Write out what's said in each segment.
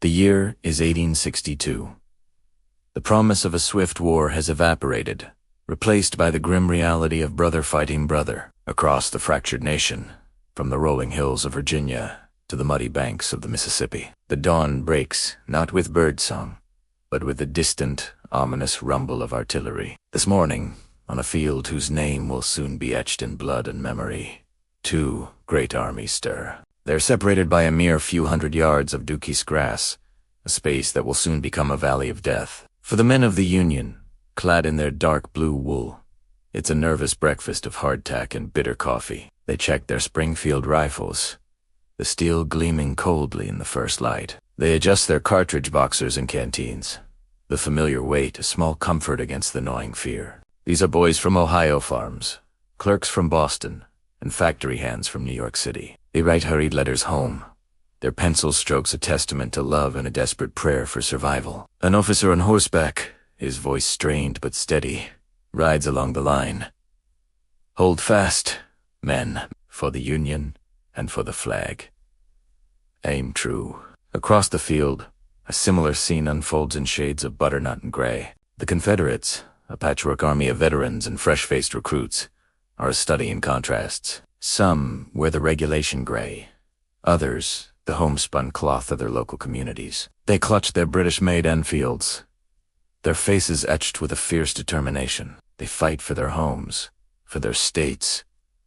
The year is 1862. The promise of a swift war has evaporated, replaced by the grim reality of brother fighting brother across the fractured nation, from the rolling hills of Virginia to the muddy banks of the Mississippi. The dawn breaks not with birdsong, but with the distant, ominous rumble of artillery. This morning, on a field whose name will soon be etched in blood and memory, two great armies stir. They're separated by a mere few hundred yards of Duke's grass, a space that will soon become a valley of death. For the men of the Union, clad in their dark blue wool, it's a nervous breakfast of hardtack and bitter coffee. They check their Springfield rifles, the steel gleaming coldly in the first light. They adjust their cartridge boxers and canteens, the familiar weight a small comfort against the gnawing fear. These are boys from Ohio farms, clerks from Boston, and factory hands from New York City. They write hurried letters home, their pencil strokes a testament to love and a desperate prayer for survival. An officer on horseback, his voice strained but steady, rides along the line. Hold fast, men, for the Union and for the flag. Aim true. Across the field, a similar scene unfolds in shades of butternut and gray. The Confederates, a patchwork army of veterans and fresh-faced recruits, are a study in contrasts. Some wear the regulation gray, others the homespun cloth of their local communities. They clutch their British-made Enfields, their faces etched with a fierce determination. They fight for their homes, for their states,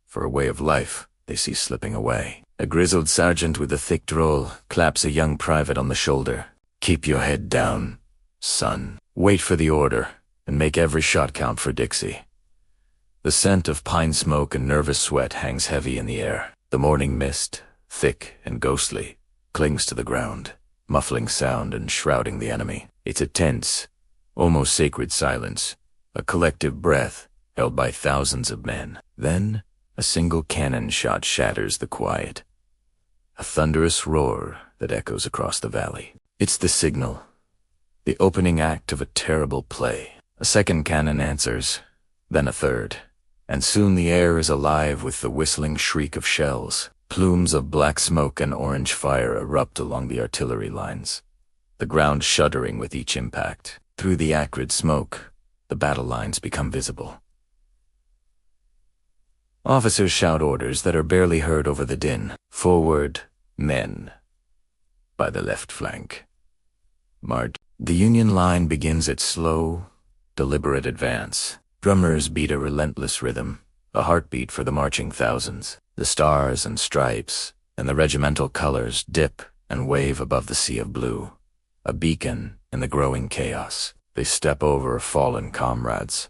for a way of life they see slipping away. A grizzled sergeant with a thick drawl claps a young private on the shoulder. Keep your head down, son. Wait for the order, and make every shot count for Dixie. The scent of pine smoke and nervous sweat hangs heavy in the air. The morning mist, thick and ghostly, clings to the ground, muffling sound and shrouding the enemy. It's a tense, almost sacred silence, a collective breath held by thousands of men. Then, a single cannon shot shatters the quiet, a thunderous roar that echoes across the valley. It's the signal, the opening act of a terrible play. A second cannon answers, then a third, and soon the air is alive with the whistling shriek of shells. Plumes of black smoke and orange fire erupt along the artillery lines, the ground shuddering with each impact. Through the acrid smoke, the battle lines become visible. Officers shout orders that are barely heard over the din. Forward, men. By the left flank. March. The Union line begins its slow, deliberate advance. Drummers beat a relentless rhythm, a heartbeat for the marching thousands. The stars and stripes and the regimental colors dip and wave above the sea of blue, a beacon in the growing chaos. They step over fallen comrades,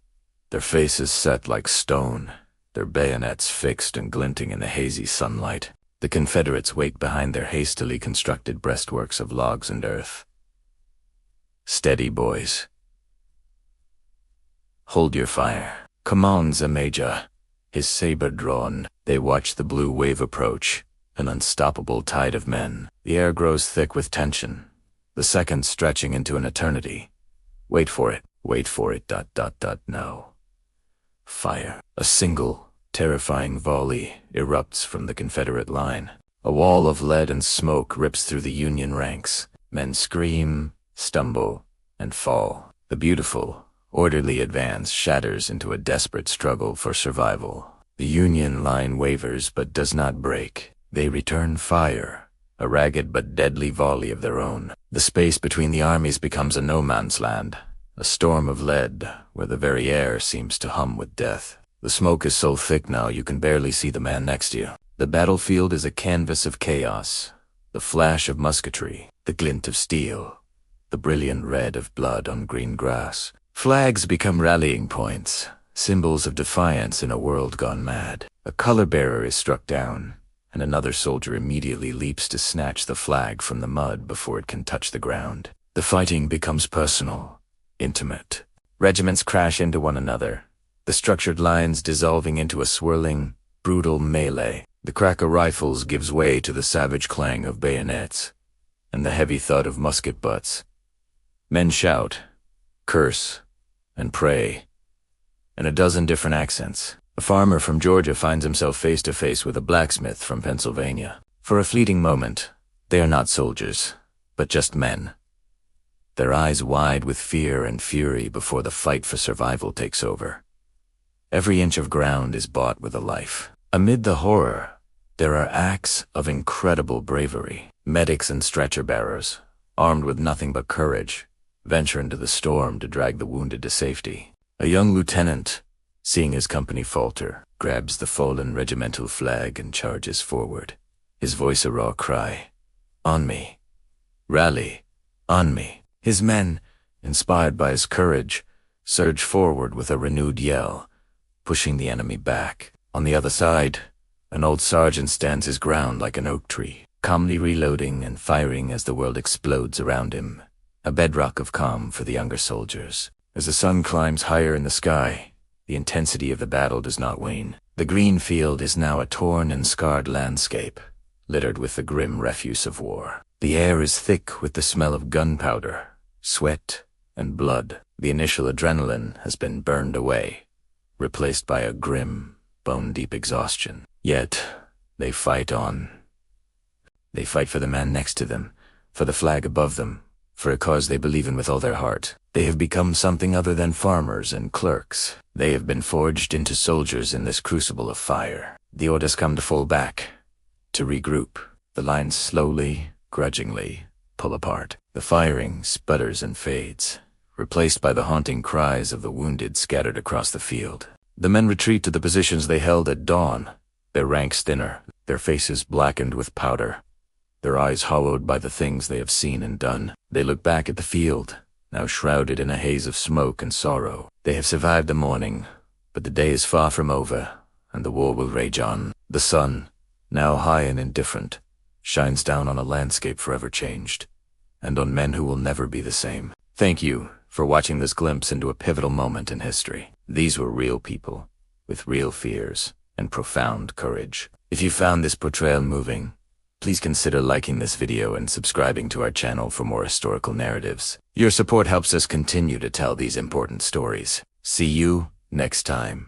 their faces set like stone, their bayonets fixed and glinting in the hazy sunlight. The Confederates wait behind their hastily constructed breastworks of logs and earth. Steady, boys. Hold your fire, commands a major, his saber drawn. They watch the blue wave approach, an unstoppable tide of men. The air grows thick with tension, the seconds stretching into an eternity. Wait for it, no. Fire. A single, terrifying volley erupts from the Confederate line. A wall of lead and smoke rips through the Union ranks. Men scream, stumble, and fall. The beautiful, orderly advance shatters into a desperate struggle for survival. The Union line wavers but does not break. They return fire, a ragged but deadly volley of their own. The space between the armies becomes a no-man's land, a storm of lead where the very air seems to hum with death. The smoke is so thick now you can barely see the man next to you. The battlefield is a canvas of chaos, the flash of musketry, the glint of steel, the brilliant red of blood on green grass. Flags become rallying points, symbols of defiance in a world gone mad. A color-bearer is struck down, and another soldier immediately leaps to snatch the flag from the mud before it can touch the ground. The fighting becomes personal, intimate. Regiments crash into one another, the structured lines dissolving into a swirling, brutal melee. The crack of rifles gives way to the savage clang of bayonets, and the heavy thud of musket butts. Men shout, curse, and pray, in a dozen different accents. A farmer from Georgia finds himself face to face with a blacksmith from Pennsylvania. For a fleeting moment, they are not soldiers. but just men. Their eyes wide with fear and fury before the fight for survival takes over. Every inch of ground is bought with a life. Amid the horror, there are acts of incredible bravery. Medics and stretcher bearers, armed with nothing but courage, venture into the storm to drag the wounded to safety. A young lieutenant, seeing his company falter, grabs the fallen regimental flag and charges forward, his voice a raw cry, "On me! Rally! On me!" His men, inspired by his courage, surge forward with a renewed yell, pushing the enemy back. On the other side, an old sergeant stands his ground like an oak tree, calmly reloading and firing as the world explodes around him, a bedrock of calm for the younger soldiers. As the sun climbs higher in the sky, the intensity of the battle does not wane. The green field is now a torn and scarred landscape, littered with the grim refuse of war. The air is thick with the smell of gunpowder, sweat, and blood. The initial adrenaline has been burned away, replaced by a grim, bone-deep exhaustion. Yet, they fight on. They fight for the man next to them, for the flag above them, for a cause they believe in with all their heart. They have become something other than farmers and clerks. They have been forged into soldiers in this crucible of fire. The orders come to fall back, to regroup. The lines slowly, grudgingly, pull apart. The firing sputters and fades, replaced by the haunting cries of the wounded scattered across the field. The men retreat to the positions they held at dawn, their ranks thinner, their faces blackened with powder, their eyes hollowed by the things they have seen and done. They look back at the field, now shrouded in a haze of smoke and sorrow. They have survived the morning, but the day is far from over, and the war will rage on. The sun, now high and indifferent, shines down on a landscape forever changed, and on men who will never be the same. Thank you for watching this glimpse into a pivotal moment in history. These were real people, with real fears and profound courage. If you found this portrayal moving, please consider liking this video and subscribing to our channel for more historical narratives. Your support helps us continue to tell these important stories. See you next time.